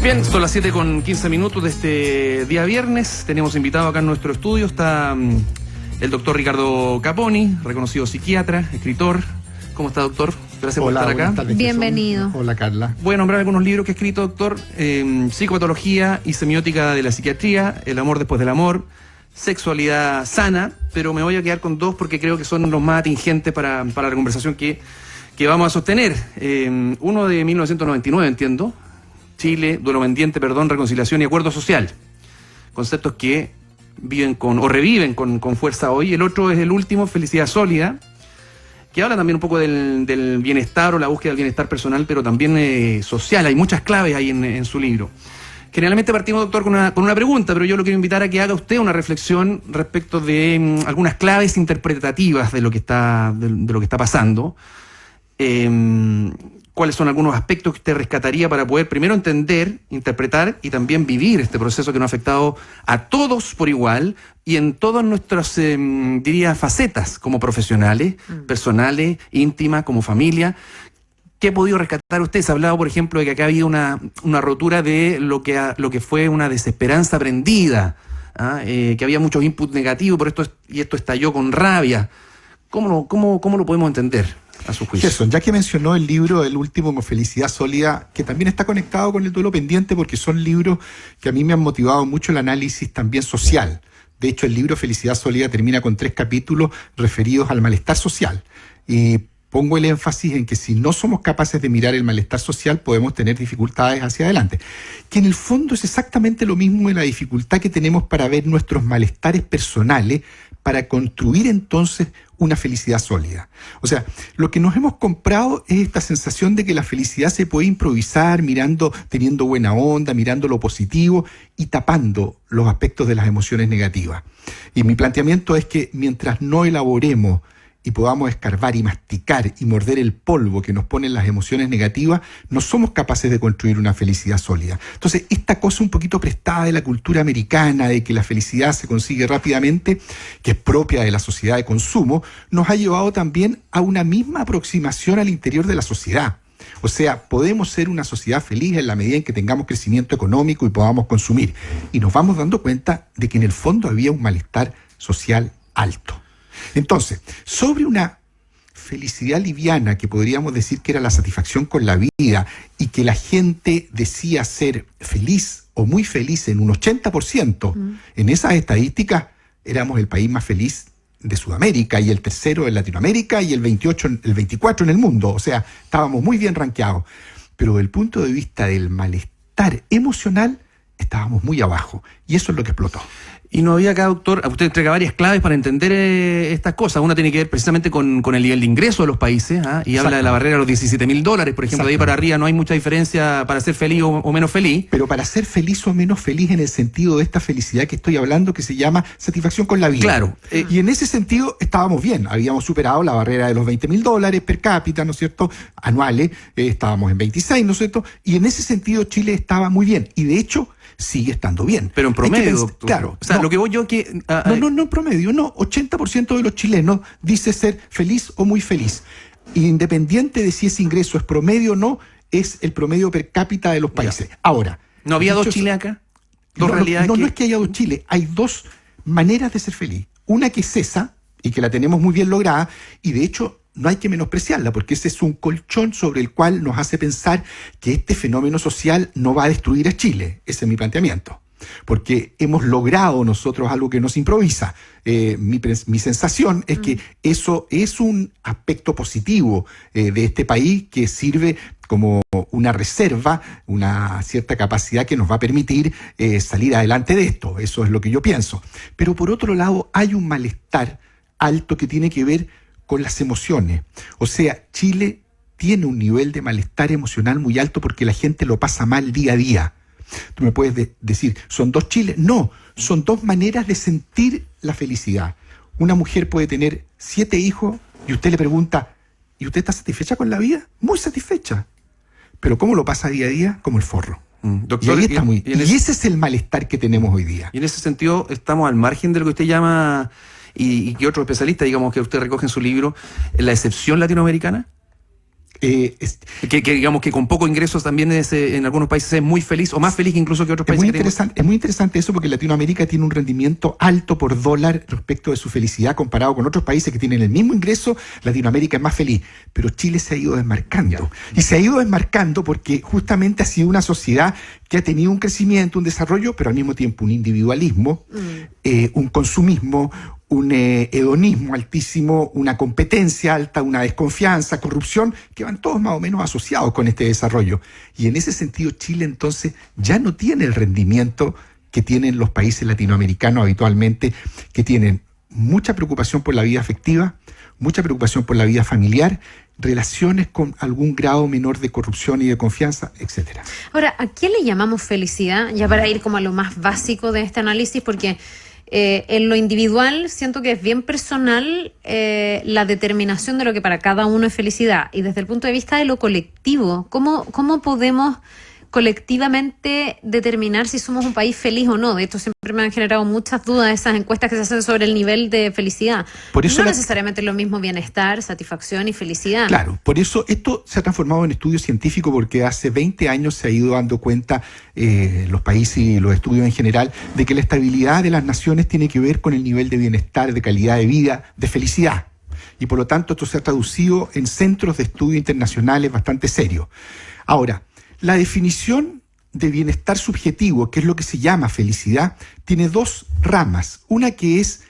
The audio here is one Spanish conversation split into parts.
Bien, son las 7:15 de este día viernes. Tenemos invitado acá en nuestro estudio. Está el doctor Ricardo Caponi, reconocido psiquiatra, escritor. ¿Cómo está, doctor? Gracias por estar acá. Tardes, bienvenido. Jesús. Hola, Carla. Voy a nombrar algunos libros que ha escrito, doctor. Psicopatología y semiótica de la psiquiatría, El amor después del amor, Sexualidad sana, pero me voy a quedar con dos porque creo que son los más atingentes para la conversación que vamos a sostener. Uno de 1999, entiendo. Chile, duelo pendiente, perdón, reconciliación y acuerdo social. Conceptos que viven o reviven con fuerza hoy. El otro es el último, Felicidad sólida, que habla también un poco del bienestar o la búsqueda del bienestar personal, pero también social. Hay muchas claves ahí en su libro. Generalmente partimos, doctor, con una pregunta, pero yo lo quiero invitar a que haga usted una reflexión respecto de algunas claves interpretativas de lo que está pasando. ¿Cuáles son algunos aspectos que usted rescataría para poder primero entender, interpretar y también vivir este proceso que nos ha afectado a todos por igual y en todas nuestras, diría, facetas como profesionales, personales, íntimas, como familia? ¿Qué ha podido rescatar usted? Se ha hablado, por ejemplo, de que acá ha habido una rotura de lo que fue una desesperanza aprendida, que había muchos inputs negativos, y esto estalló con rabia. ¿Cómo lo podemos entender a su juicio? Gerson, ya que mencionó el libro, el último, Felicidad sólida, que también está conectado con el duelo pendiente, porque son libros que a mí me han motivado mucho el análisis también social. De hecho, el libro Felicidad sólida termina con 3 capítulos referidos al malestar social. Y pongo el énfasis en que si no somos capaces de mirar el malestar social, podemos tener dificultades hacia adelante. Que en el fondo es exactamente lo mismo de la dificultad que tenemos para ver nuestros malestares personales, para construir entonces una felicidad sólida. O sea, lo que nos hemos comprado es esta sensación de que la felicidad se puede improvisar teniendo buena onda, mirando lo positivo y tapando los aspectos de las emociones negativas. Y mi planteamiento es que mientras no elaboremos y podamos escarbar y masticar y morder el polvo que nos ponen las emociones negativas, no somos capaces de construir una felicidad sólida. Entonces, esta cosa un poquito prestada de la cultura americana, de que la felicidad se consigue rápidamente, que es propia de la sociedad de consumo, nos ha llevado también a una misma aproximación al interior de la sociedad. O sea, podemos ser una sociedad feliz en la medida en que tengamos crecimiento económico y podamos consumir. Y nos vamos dando cuenta de que en el fondo había un malestar social alto. Entonces, sobre una felicidad liviana, que podríamos decir que era la satisfacción con la vida, y que la gente decía ser feliz o muy feliz en un 80%, en esas estadísticas éramos el país más feliz de Sudamérica y el tercero en Latinoamérica y el 24 en el mundo. O sea, estábamos muy bien rankeados. Pero desde el punto de vista del malestar emocional, estábamos muy abajo. Y eso es lo que explotó. Y no había acá, doctor, usted entrega varias claves para entender estas cosas. Una tiene que ver precisamente con el nivel de ingreso de los países, y habla de la barrera de los $17.000, por ejemplo. De ahí para arriba no hay mucha diferencia para ser feliz o menos feliz. Pero para ser feliz o menos feliz en el sentido de esta felicidad que estoy hablando, que se llama satisfacción con la vida. Claro. Y en ese sentido estábamos bien. Habíamos superado la barrera de los $20.000 per cápita, ¿no es cierto?, anuales. Estábamos en 26, ¿no es cierto? Y en ese sentido Chile estaba muy bien. Y de hecho sigue estando bien. Pero en promedio, doctor. Claro. O sea, lo que voy yo que... No en promedio, no. 80% de los chilenos dice ser feliz o muy feliz. Independiente de si ese ingreso es promedio o no, es el promedio per cápita de los países. Ya. Ahora... ¿No había dos Chile acá? ¿Dos realidades? No es que haya dos Chile. Hay dos maneras de ser feliz. Una que es esa, y que la tenemos muy bien lograda, y de hecho no hay que menospreciarla, porque ese es un colchón sobre el cual nos hace pensar que este fenómeno social no va a destruir a Chile. Ese es mi planteamiento. Porque hemos logrado nosotros algo que no se improvisa. Mi sensación es que eso es un aspecto positivo de este país, que sirve como una reserva, una cierta capacidad que nos va a permitir salir adelante de esto. Eso es lo que yo pienso. Pero por otro lado, hay un malestar alto que tiene que ver con las emociones. O sea, Chile tiene un nivel de malestar emocional muy alto porque la gente lo pasa mal día a día. Tú me puedes decir, ¿son dos Chiles? No, son dos maneras de sentir la felicidad. Una mujer puede tener 7 hijos y usted le pregunta, ¿y usted está satisfecha con la vida? Muy satisfecha. Pero ¿cómo lo pasa día a día? Como el forro. Doctor, y ahí está y ese es el malestar que tenemos hoy día. Y en ese sentido estamos al margen de lo que usted llama, y que otros especialistas, digamos, que usted recoge en su libro, la excepción latinoamericana. Que digamos que con pocos ingresos también en algunos países es muy feliz o más feliz incluso que otros países. Es muy interesante eso porque Latinoamérica tiene un rendimiento alto por dólar respecto de su felicidad comparado con otros países que tienen el mismo ingreso. Latinoamérica es más feliz, pero Chile se ha ido desmarcando. Y se ha ido desmarcando porque justamente ha sido una sociedad que ha tenido un crecimiento, un desarrollo, pero al mismo tiempo un individualismo, un consumismo, un hedonismo altísimo, una competencia alta, una desconfianza, corrupción, que van todos más o menos asociados con este desarrollo. Y en ese sentido Chile entonces ya no tiene el rendimiento que tienen los países latinoamericanos habitualmente, que tienen mucha preocupación por la vida afectiva, mucha preocupación por la vida familiar, relaciones con algún grado menor de corrupción y de confianza, etcétera. Ahora, ¿a qué le llamamos felicidad? Ya para ir como a lo más básico de este análisis, porque en lo individual siento que es bien personal la determinación de lo que para cada uno es felicidad. Y desde el punto de vista de lo colectivo, ¿cómo podemos colectivamente determinar si somos un país feliz o no? De esto siempre me han generado muchas dudas esas encuestas que se hacen sobre el nivel de felicidad. Por eso no necesariamente es lo mismo bienestar, satisfacción y felicidad. Claro, por eso esto se ha transformado en estudio científico porque hace 20 años se ha ido dando cuenta los países y los estudios en general de que la estabilidad de las naciones tiene que ver con el nivel de bienestar, de calidad de vida, de felicidad. Y por lo tanto esto se ha traducido en centros de estudio internacionales bastante serios. Ahora, la definición de bienestar subjetivo, que es lo que se llama felicidad, tiene dos ramas. Una que es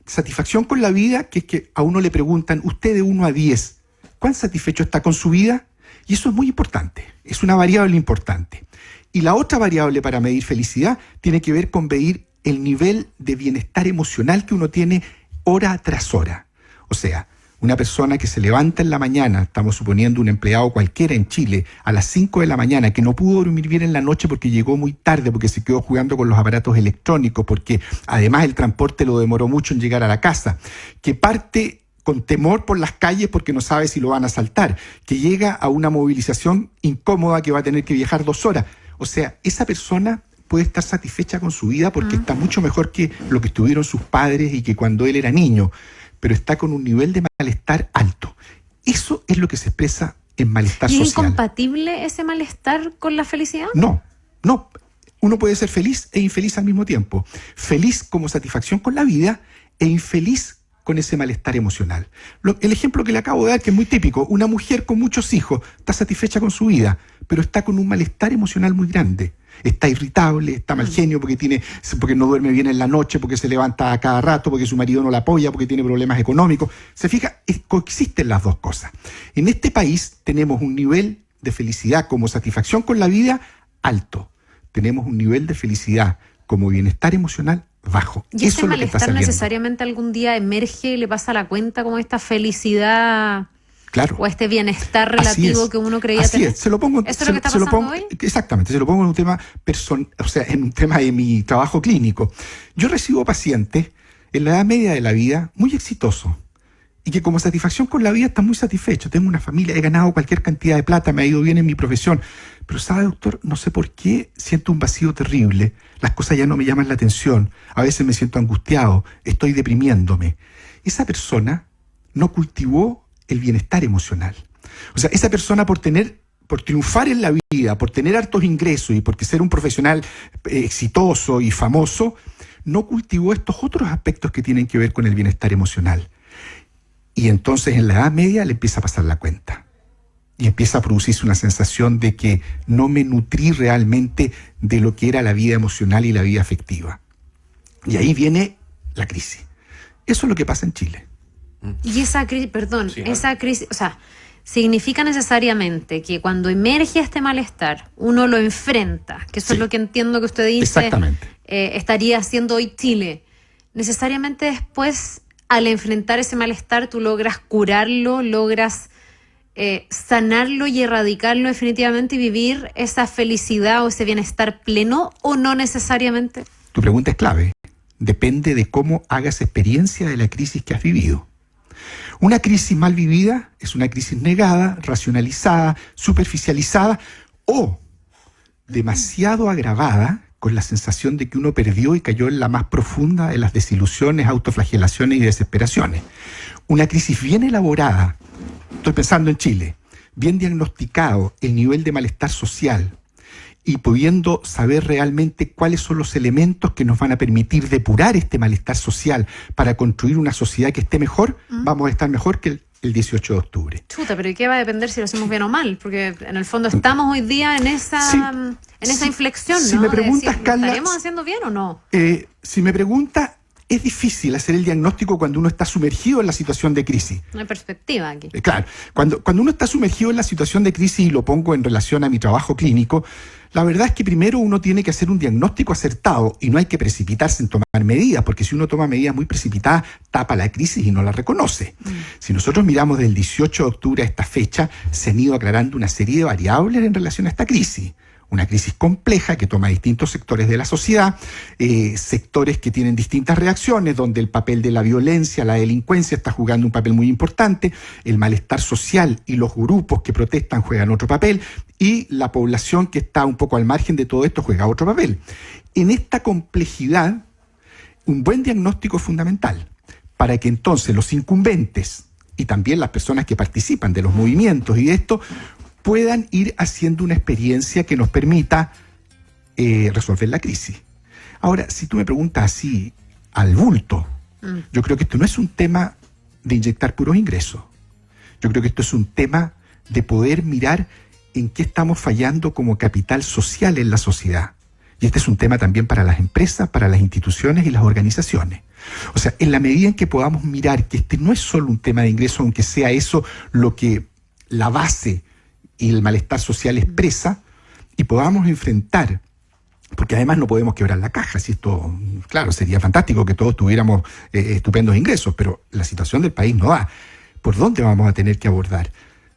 satisfacción con la vida, que es que a uno le preguntan, usted de 1 a 10, ¿cuán satisfecho está con su vida? Y eso es muy importante, es una variable importante. Y la otra variable para medir felicidad tiene que ver con medir el nivel de bienestar emocional que uno tiene hora tras hora. O sea, una persona que se levanta en la mañana, estamos suponiendo un empleado cualquiera en Chile, a las 5 de la mañana, que no pudo dormir bien en la noche porque llegó muy tarde, porque se quedó jugando con los aparatos electrónicos, porque además el transporte lo demoró mucho en llegar a la casa, que parte con temor por las calles porque no sabe si lo van a asaltar, que llega a una movilización incómoda que va a tener que viajar 2 horas. O sea, esa persona puede estar satisfecha con su vida porque está mucho mejor que lo que estuvieron sus padres y que cuando él era niño, pero está con un nivel de malestar alto. Eso es lo que se expresa en malestar social. ¿Y es incompatible ese malestar con la felicidad? No. Uno puede ser feliz e infeliz al mismo tiempo. Feliz como satisfacción con la vida e infeliz con ese malestar emocional. El ejemplo que le acabo de dar, que es muy típico, una mujer con muchos hijos está satisfecha con su vida, pero está con un malestar emocional muy grande. Está irritable, está mal genio porque no duerme bien en la noche, porque se levanta a cada rato, porque su marido no la apoya, porque tiene problemas económicos. Se fija, coexisten las dos cosas. En este país tenemos un nivel de felicidad como satisfacción con la vida alto. Tenemos un nivel de felicidad como bienestar emocional bajo. ¿Y ese malestar necesariamente algún día emerge y le pasa la cuenta como esta felicidad? Claro. O este bienestar relativo que uno creía tener. Así es. ¿Eso es lo que está pasando hoy? Exactamente. Se lo pongo en un tema en un tema de mi trabajo clínico. Yo recibo pacientes en la edad media de la vida muy exitosos y que como satisfacción con la vida están muy satisfechos. Tengo una familia, he ganado cualquier cantidad de plata, me ha ido bien en mi profesión. Pero sabe, doctor, no sé por qué siento un vacío terrible. Las cosas ya no me llaman la atención. A veces me siento angustiado, estoy deprimiéndome. Esa persona no cultivó el bienestar emocional. O sea, esa persona por triunfar en la vida, por tener hartos ingresos y porque ser un profesional exitoso y famoso, no cultivó estos otros aspectos que tienen que ver con el bienestar emocional. Y entonces en la edad media le empieza a pasar la cuenta. Y empieza a producirse una sensación de que no me nutrí realmente de lo que era la vida emocional y la vida afectiva. Y ahí viene la crisis. Eso es lo que pasa en Chile. Y esa crisis, esa crisis, o sea, significa necesariamente que cuando emerge este malestar, uno lo enfrenta, que eso es lo que entiendo que usted dice. Exactamente. Estaría haciendo hoy Chile. Necesariamente después, al enfrentar ese malestar, tú logras curarlo, logras sanarlo y erradicarlo definitivamente y vivir esa felicidad o ese bienestar pleno, ¿o no necesariamente? Tu pregunta es clave. Depende de cómo hagas experiencia de la crisis que has vivido. Una crisis mal vivida es una crisis negada, racionalizada, superficializada o demasiado agravada con la sensación de que uno perdió y cayó en la más profunda de las desilusiones, autoflagelaciones y desesperaciones. Una crisis bien elaborada, estoy pensando en Chile, bien diagnosticado el nivel de malestar social y pudiendo saber realmente cuáles son los elementos que nos van a permitir depurar este malestar social para construir una sociedad que esté mejor, vamos a estar mejor que el 18 de octubre. Chuta, pero ¿y qué va a depender si lo hacemos bien o mal? Porque en el fondo estamos hoy día en esa, inflexión, ¿no? Si me preguntas, Carla, ¿estaremos haciendo bien o no? Si me preguntas, es difícil hacer el diagnóstico cuando uno está sumergido en la situación de crisis. No hay perspectiva aquí. Claro, cuando uno está sumergido en la situación de crisis, y lo pongo en relación a mi trabajo clínico, la verdad es que primero uno tiene que hacer un diagnóstico acertado y no hay que precipitarse en tomar medidas, porque si uno toma medidas muy precipitadas, tapa la crisis y no la reconoce. Si nosotros miramos del 18 de octubre a esta fecha, se han ido aclarando una serie de variables en relación a esta crisis. Una crisis compleja que toma distintos sectores de la sociedad, sectores que tienen distintas reacciones, donde el papel de la violencia, la delincuencia está jugando un papel muy importante, el malestar social y los grupos que protestan juegan otro papel, y la población que está un poco al margen de todo esto juega otro papel. En esta complejidad, un buen diagnóstico es fundamental, para que entonces los incumbentes y también las personas que participan de los movimientos y de esto puedan ir haciendo una experiencia que nos permita resolver la crisis. Ahora, si tú me preguntas así, al bulto, yo creo que esto no es un tema de inyectar puros ingresos. Yo creo que esto es un tema de poder mirar en qué estamos fallando como capital social en la sociedad. Y este es un tema también para las empresas, para las instituciones y las organizaciones. O sea, en la medida en que podamos mirar que este no es solo un tema de ingresos, aunque sea eso lo que la base y el malestar social expresa, y podamos enfrentar, porque además no podemos quebrar la caja, si esto, claro, sería fantástico que todos tuviéramos estupendos ingresos, pero la situación del país no da. ¿Por dónde vamos a tener que abordar?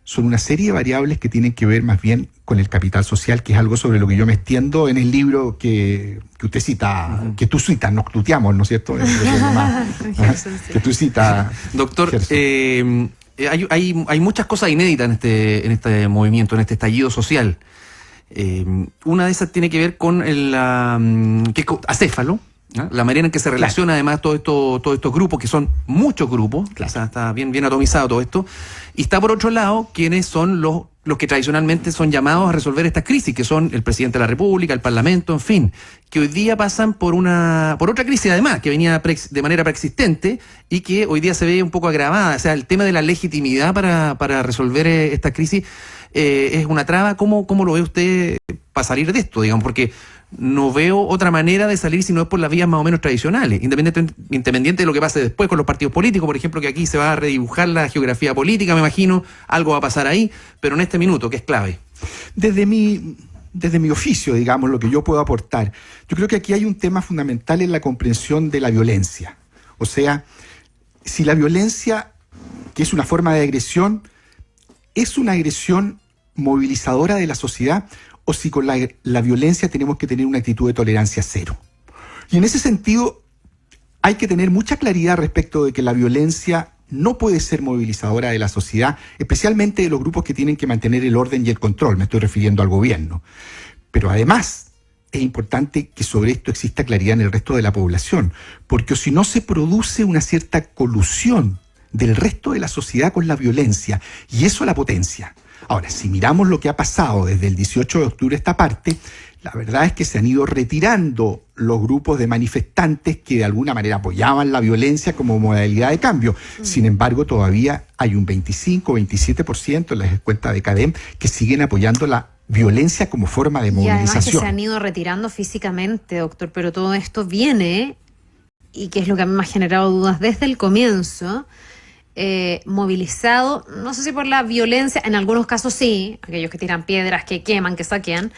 Son una serie de variables que tienen que ver más bien con el capital social, que es algo sobre lo que yo me extiendo en el libro que usted cita, que tú citas, nos tuteamos, ¿no es cierto? Que tú citas. Doctor, hay muchas cosas inéditas en este movimiento, en este estallido social. Una de esas tiene que ver con acéfalo, ¿no? La manera en que se relaciona además todos estos grupos, que son muchos grupos, o sea, está bien atomizado todo esto. Y está por otro lado, quienes son los que tradicionalmente son llamados a resolver estas crisis, que son el presidente de la República, el Parlamento, en fin, que hoy día pasan por otra crisis además, que venía de manera preexistente y que hoy día se ve un poco agravada. O sea, el tema de la legitimidad para resolver esta crisis es una traba. ¿Cómo lo ve usted para salir de esto, digamos? Porque no veo otra manera de salir si no es por las vías más o menos tradicionales, independiente de lo que pase después con los partidos políticos, por ejemplo, que aquí se va a redibujar la geografía política, me imagino, algo va a pasar ahí, pero en este minuto, que es clave. Desde mi oficio, digamos, lo que yo puedo aportar, yo creo que aquí hay un tema fundamental en la comprensión de la violencia. O sea, si la violencia, que es una forma de agresión, es una agresión movilizadora de la sociedad, o si con la violencia tenemos que tener una actitud de tolerancia cero. Y en ese sentido hay que tener mucha claridad respecto de que la violencia no puede ser movilizadora de la sociedad, especialmente de los grupos que tienen que mantener el orden y el control, me estoy refiriendo al gobierno. Pero además es importante que sobre esto exista claridad en el resto de la población, porque si no se produce una cierta colusión del resto de la sociedad con la violencia, y eso la potencia. Ahora, si miramos lo que ha pasado desde el 18 de octubre a esta parte, la verdad es que se han ido retirando los grupos de manifestantes que de alguna manera apoyaban la violencia como modalidad de cambio. Sin embargo, todavía hay un 25-27% en las encuestas de CADEM que siguen apoyando la violencia como forma de movilización. Y además que se han ido retirando físicamente, doctor, pero todo esto viene, y que es lo que a mí me ha generado dudas desde el comienzo, movilizado, no sé si por la violencia, en algunos casos sí, aquellos que tiran piedras, que queman, que saquean,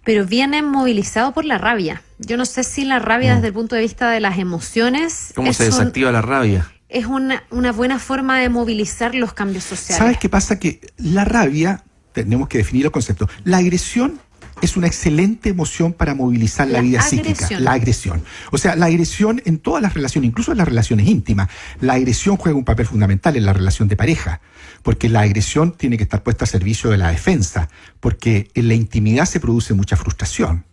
pero vienen movilizados por la rabia. Yo no sé si la rabia desde el punto de vista de las emociones... ¿Cómo se desactiva la rabia? Es una buena forma de movilizar los cambios sociales. ¿Sabes qué pasa? Que la rabia, tenemos que definir los conceptos, la agresión es una excelente emoción para movilizar la vida psíquica. La agresión. O sea, la agresión en todas las relaciones, incluso en las relaciones íntimas, la agresión juega un papel fundamental en la relación de pareja, porque la agresión tiene que estar puesta a servicio de la defensa, porque en la intimidad se produce mucha frustración.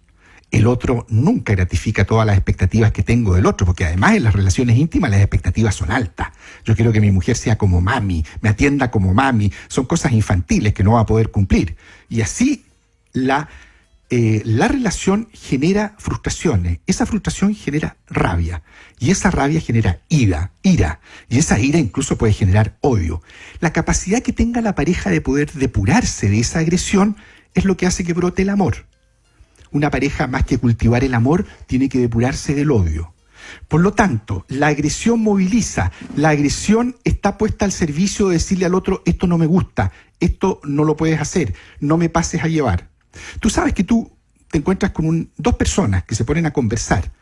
el otro nunca gratifica todas las expectativas que tengo del otro, porque además en las relaciones íntimas las expectativas son altas. Yo quiero que mi mujer sea como mami, me atienda como mami, son cosas infantiles que no va a poder cumplir. Y así la relación genera frustraciones, esa frustración genera rabia, y esa rabia genera ira, y esa ira incluso puede generar odio. La capacidad que tenga la pareja de poder depurarse de esa agresión es lo que hace que brote el amor. Una pareja, más que cultivar el amor, tiene que depurarse del odio. Por lo tanto, la agresión moviliza, la agresión está puesta al servicio de decirle al otro, esto no me gusta, esto no lo puedes hacer, no me pases a llevar. Tú sabes que tú te encuentras con dos personas que se ponen a conversar.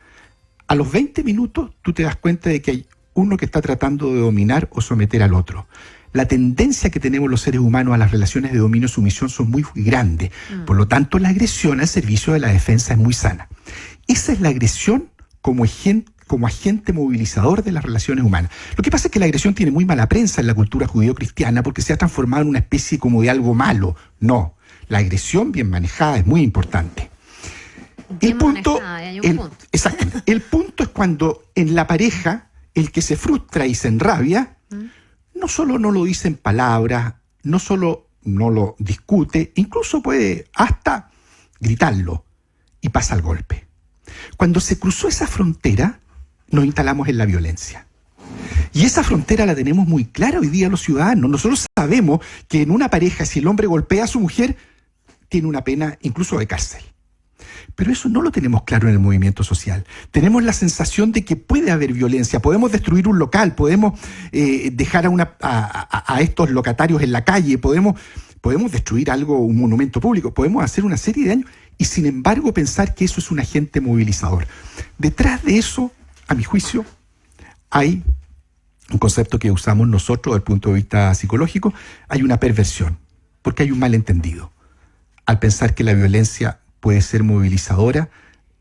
A los 20 minutos tú te das cuenta de que hay uno que está tratando de dominar o someter al otro. La tendencia que tenemos los seres humanos a las relaciones de dominio-sumisión son muy grandes. Por lo tanto, la agresión al servicio de la defensa es muy sana. Esa es la agresión como agente movilizador de las relaciones humanas. Lo que pasa es que la agresión tiene muy mala prensa en la cultura judío-cristiana porque se ha transformado en una especie como de algo malo. No, la agresión bien manejada es muy importante. El punto es cuando en la pareja el que se frustra y se enrabia no solo no lo dice en palabras, no solo no lo discute, incluso puede hasta gritarlo y pasa al golpe. Cuando se cruzó esa frontera, nos instalamos en la violencia. Y esa frontera la tenemos muy clara hoy día los ciudadanos. Nosotros sabemos que en una pareja, si el hombre golpea a su mujer, tiene una pena incluso de cárcel. Pero eso no lo tenemos claro en el movimiento social. Tenemos la sensación de que puede haber violencia, podemos destruir un local, podemos dejar a estos locatarios en la calle, podemos destruir algo, un monumento público, podemos hacer una serie de daños y sin embargo pensar que eso es un agente movilizador. Detrás de eso, a mi juicio, hay un concepto que usamos nosotros desde el punto de vista psicológico, hay una perversión, porque hay un malentendido al pensar que la violencia puede ser movilizadora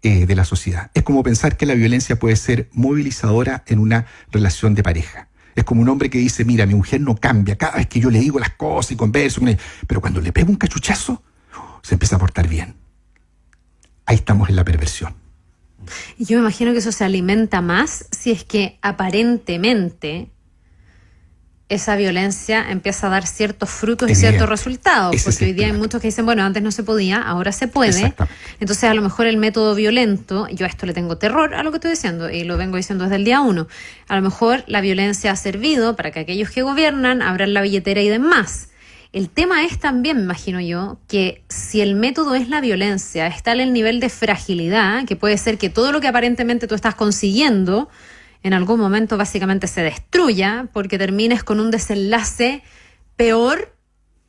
de la sociedad. Es como pensar que la violencia puede ser movilizadora en una relación de pareja. Es como un hombre que dice, mira, mi mujer no cambia, cada vez que yo le digo las cosas y converso con ella, pero cuando le pego un cachuchazo, se empieza a portar bien. Ahí estamos en la perversión. Y yo me imagino que eso se alimenta más si es que aparentemente esa violencia empieza a dar ciertos frutos y ciertos resultados, porque hoy día hay muchos que dicen, bueno, antes no se podía, ahora se puede. Entonces a lo mejor el método violento, yo a esto le tengo terror a lo que estoy diciendo y lo vengo diciendo desde el día 1, a lo mejor la violencia ha servido para que aquellos que gobiernan abran la billetera y demás. El tema es también, me imagino yo, que si el método es la violencia, está en el nivel de fragilidad, que puede ser que todo lo que aparentemente tú estás consiguiendo en algún momento básicamente se destruya porque termines con un desenlace peor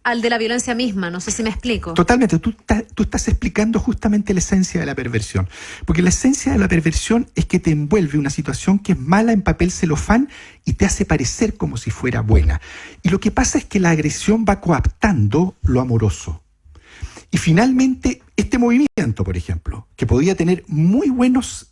al de la violencia misma. No sé si me explico. Totalmente. Tú estás explicando justamente la esencia de la perversión. Porque la esencia de la perversión es que te envuelve una situación que es mala en papel celofán y te hace parecer como si fuera buena. Y lo que pasa es que la agresión va coaptando lo amoroso. Y finalmente, este movimiento, por ejemplo, que podía tener muy buenos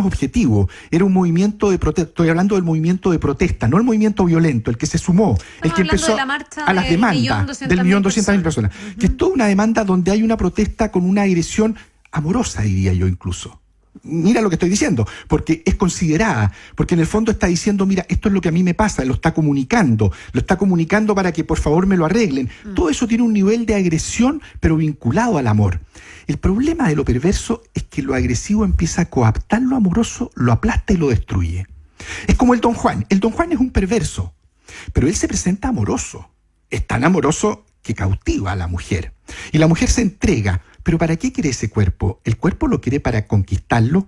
objetivos, era un movimiento de protesta, estoy hablando del movimiento de protesta, no el movimiento violento, el que se sumó, el que empezó a las demandas del 1.200.000 personas, que es toda una demanda donde hay una protesta con una agresión amorosa, diría yo incluso. Mira lo que estoy diciendo, porque es considerada, porque en el fondo está diciendo, mira, esto es lo que a mí me pasa, lo está comunicando para que por favor me lo arreglen. Todo eso tiene un nivel de agresión, pero vinculado al amor. El problema de lo perverso es que lo agresivo empieza a coaptar lo amoroso, lo aplasta y lo destruye. Es como el Don Juan. El Don Juan es un perverso, pero él se presenta amoroso. Es tan amoroso que cautiva a la mujer. Y la mujer se entrega. ¿Pero para qué quiere ese cuerpo? El cuerpo lo quiere para conquistarlo,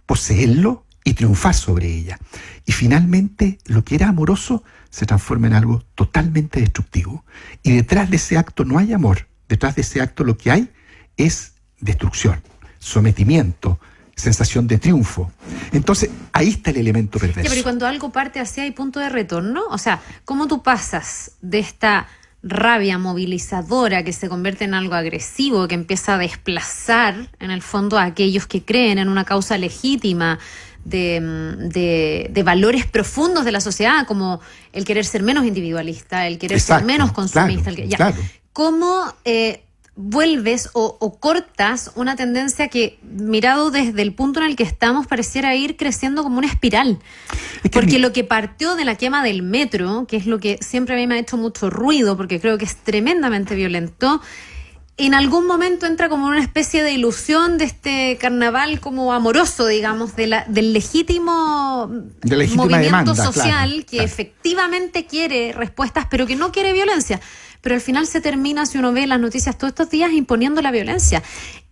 poseerlo y triunfar sobre ella. Y finalmente, lo que era amoroso se transforma en algo totalmente destructivo. Y detrás de ese acto no hay amor. Detrás de ese acto lo que hay es destrucción, sometimiento, sensación de triunfo. Entonces, ahí está el elemento perverso. Sí, pero cuando algo parte hacia hay punto de retorno, o sea, ¿cómo tú pasas de esta rabia movilizadora que se convierte en algo agresivo, que empieza a desplazar en el fondo a aquellos que creen en una causa legítima de valores profundos de la sociedad, como el querer ser menos individualista, el querer ser menos consumista? Claro. ¿Cómo vuelves o cortas una tendencia que, mirado desde el punto en el que estamos, pareciera ir creciendo como una espiral. Porque lo que partió de la quema del metro, que es lo que siempre a mí me ha hecho mucho ruido, porque creo que es tremendamente violento, en algún momento entra como una especie de ilusión de este carnaval como amoroso, digamos, del legítimo movimiento demanda, social, claro, que efectivamente quiere respuestas, pero que no quiere violencia. Pero al final se termina, si uno ve las noticias todos estos días, imponiendo la violencia,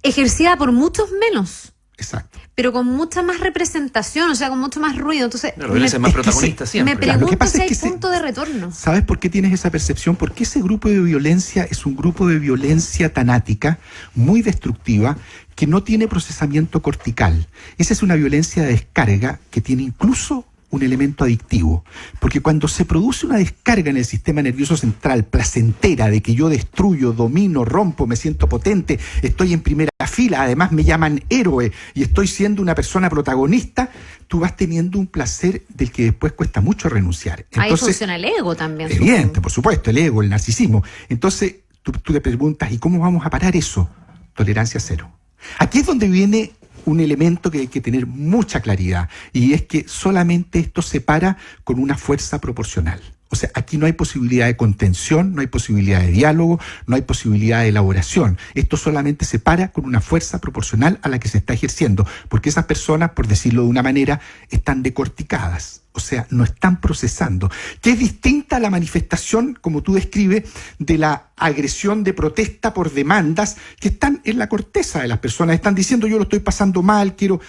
ejercida por muchos menos. Exacto. Pero con mucha más representación, o sea, con mucho más ruido. Entonces, La violencia es más protagonista siempre. Me pregunto si hay es que punto de retorno. ¿Sabes por qué tienes esa percepción? Porque ese grupo de violencia es un grupo de violencia tanática, muy destructiva, que no tiene procesamiento cortical. Esa es una violencia de descarga que tiene incluso un elemento adictivo, porque cuando se produce una descarga en el sistema nervioso central placentera de que yo destruyo, domino, rompo, me siento potente, estoy en primera fila, además me llaman héroe y estoy siendo una persona protagonista, tú vas teniendo un placer del que después cuesta mucho renunciar. Entonces, ahí funciona el ego también. Evidente, por supuesto, el ego, el narcisismo. Entonces tú te preguntas, ¿y cómo vamos a parar eso? Tolerancia cero. Aquí es donde viene un elemento que hay que tener mucha claridad, y es que solamente esto se para con una fuerza proporcional. O sea, aquí no hay posibilidad de contención, no hay posibilidad de diálogo, no hay posibilidad de elaboración. Esto solamente se para con una fuerza proporcional a la que se está ejerciendo, porque esas personas, por decirlo de una manera, están decorticadas. O sea, no están procesando. Que es distinta a la manifestación, como tú describes, de la agresión de protesta por demandas que están en la corteza de las personas. Están diciendo, yo lo estoy pasando mal, quiero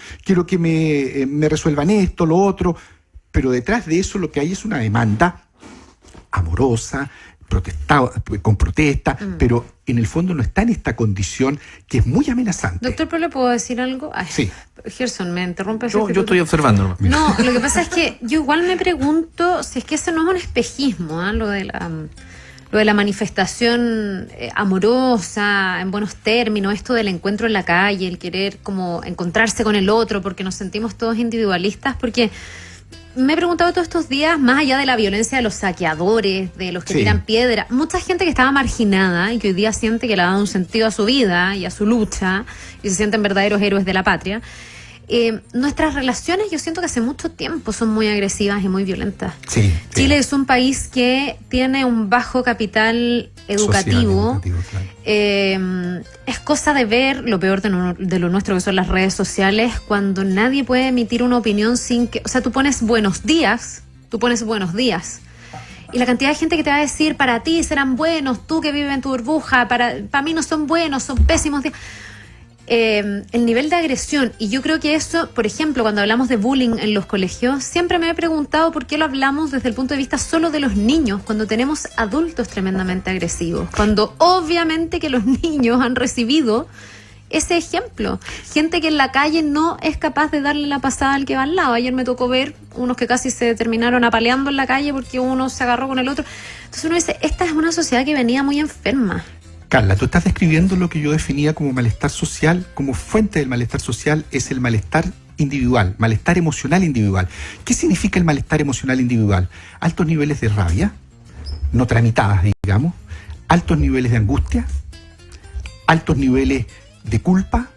que me resuelvan esto, lo otro. Pero detrás de eso lo que hay es una demanda amorosa, con protesta, pero en el fondo no está en esta condición que es muy amenazante. Doctor, ¿pero le puedo decir algo? Ay, sí. Gerson, me interrumpe. Yo estoy observando. No, lo que pasa es que yo igual me pregunto si es que eso no es un espejismo, ¿eh? Lo de la manifestación amorosa, en buenos términos, esto del encuentro en la calle, el querer como encontrarse con el otro porque nos sentimos todos individualistas, porque me he preguntado todos estos días, más allá de la violencia de los saqueadores, de los que tiran piedra, mucha gente que estaba marginada y que hoy día siente que le ha dado un sentido a su vida y a su lucha y se sienten verdaderos héroes de la patria. Nuestras relaciones, yo siento que hace mucho tiempo son muy agresivas y muy violentas. Sí, Chile es un país que tiene un bajo capital educativo. Claro. Es cosa de ver lo peor de lo nuestro, que son las redes sociales, cuando nadie puede emitir una opinión sin que... O sea, tú pones buenos días. Y la cantidad de gente que te va a decir, para ti serán buenos, tú que vives en tu burbuja, para mí no son buenos, son pésimos días. El nivel de agresión, y yo creo que eso, por ejemplo, cuando hablamos de bullying en los colegios, siempre me he preguntado por qué lo hablamos desde el punto de vista solo de los niños, cuando tenemos adultos tremendamente agresivos, cuando obviamente que los niños han recibido ese ejemplo, gente que en la calle no es capaz de darle la pasada al que va al lado. Ayer me tocó ver unos que casi se terminaron apaleando en la calle porque uno se agarró con el otro. Entonces uno dice, esta es una sociedad que venía muy enferma. Carla, tú estás describiendo lo que yo definía como malestar social. Como fuente del malestar social es el malestar individual, malestar emocional individual. ¿Qué significa el malestar emocional individual? Altos niveles de rabia, no tramitadas, digamos, altos niveles de angustia, altos niveles de culpa,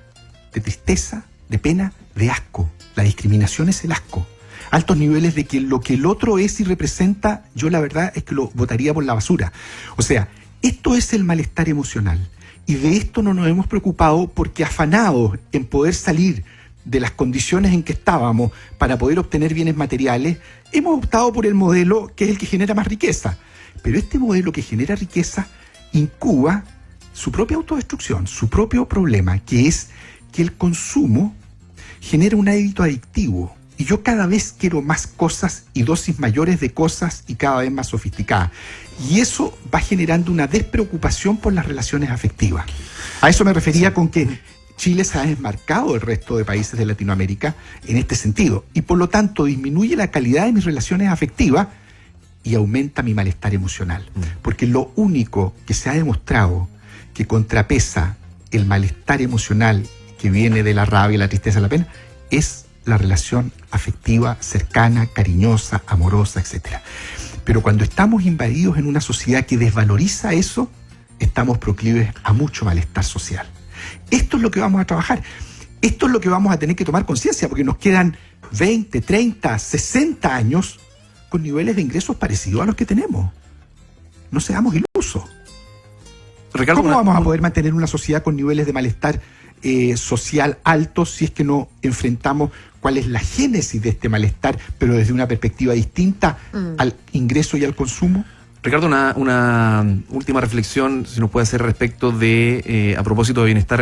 de tristeza, de pena, de asco. La discriminación es el asco. Altos niveles de que lo que el otro es y representa, yo la verdad es que lo botaría por la basura. O sea, esto es el malestar emocional, y de esto no nos hemos preocupado porque, afanados en poder salir de las condiciones en que estábamos para poder obtener bienes materiales, hemos optado por el modelo que es el que genera más riqueza. Pero este modelo que genera riqueza incuba su propia autodestrucción, su propio problema, que es que el consumo genera un hábito adictivo. Y yo cada vez quiero más cosas y dosis mayores de cosas y cada vez más sofisticadas. Y eso va generando una despreocupación por las relaciones afectivas. A eso me refería con que Chile se ha desmarcado del resto de países de Latinoamérica en este sentido. Y por lo tanto disminuye la calidad de mis relaciones afectivas y aumenta mi malestar emocional. Porque lo único que se ha demostrado que contrapesa el malestar emocional que viene de la rabia, la tristeza, la pena, es la relación afectiva, cercana, cariñosa, amorosa, etc. Pero cuando estamos invadidos en una sociedad que desvaloriza eso, estamos proclives a mucho malestar social. Esto es lo que vamos a trabajar. Esto es lo que vamos a tener que tomar conciencia, porque nos quedan 20, 30, 60 años con niveles de ingresos parecidos a los que tenemos. No seamos ilusos. Ricardo, ¿Cómo vamos a poder mantener una sociedad con niveles de malestar social altos si es que no enfrentamos cuál es la génesis de este malestar, pero desde una perspectiva distinta al ingreso y al consumo? Ricardo, una última reflexión, si nos puede hacer respecto de, a propósito de bienestar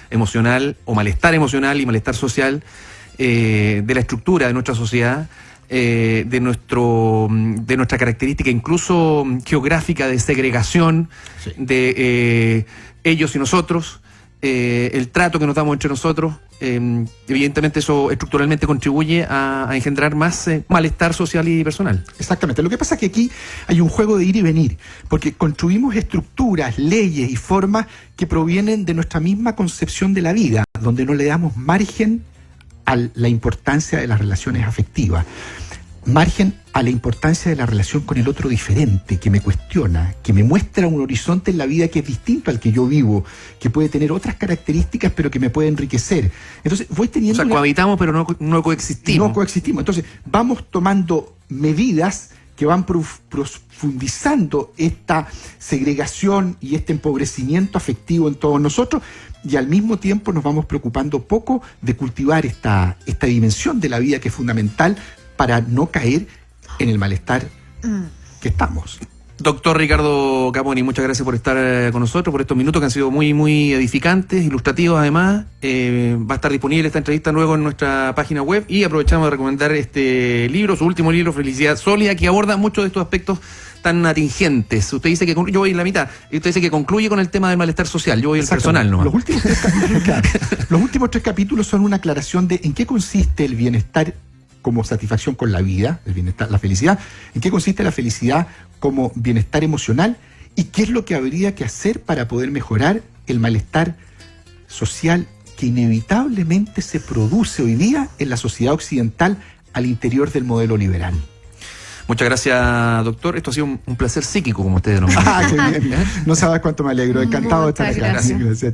emocional, o malestar emocional y malestar social, de la estructura de nuestra sociedad, de nuestra característica incluso geográfica de segregación, Sí. de ellos y nosotros, el trato que nos damos entre nosotros. Evidentemente eso estructuralmente contribuye a engendrar más malestar social y personal. Exactamente. Lo que pasa es que aquí hay un juego de ir y venir, porque construimos estructuras, leyes y formas que provienen de nuestra misma concepción de la vida, donde no le damos margen a la importancia de las relaciones afectivas, margen a la importancia de la relación con el otro diferente, que me cuestiona, que me muestra un horizonte en la vida que es distinto al que yo vivo, que puede tener otras características, pero que me puede enriquecer. Entonces voy O teniendo... sea, cohabitamos pero no coexistimos. No coexistimos. Entonces, vamos tomando medidas que van profundizando esta segregación y este empobrecimiento afectivo en todos nosotros, y al mismo tiempo nos vamos preocupando poco de cultivar esta dimensión de la vida que es fundamental para no caer en el malestar que estamos. Doctor Ricardo Caponi, muchas gracias por estar con nosotros, por estos minutos que han sido muy, muy edificantes, ilustrativos además. Va a estar disponible esta entrevista luego en nuestra página web, y aprovechamos de recomendar este libro, su último libro, Felicidad Sólida, que aborda muchos de estos aspectos tan atingentes. Usted dice que yo voy en la mitad, y usted dice que concluye con el tema del malestar social, yo voy en el personal nomás. Los últimos 3 capítulos son una aclaración de en qué consiste el bienestar como satisfacción con la vida, el bienestar, la felicidad, en qué consiste la felicidad como bienestar emocional, y qué es lo que habría que hacer para poder mejorar el malestar social que inevitablemente se produce hoy día en la sociedad occidental al interior del modelo liberal. Muchas gracias, doctor. Esto ha sido un placer psíquico, como ustedes denominan. Qué bien. No sabes cuánto me alegro. Encantado de estar Muchas acá. gracias. Gracias.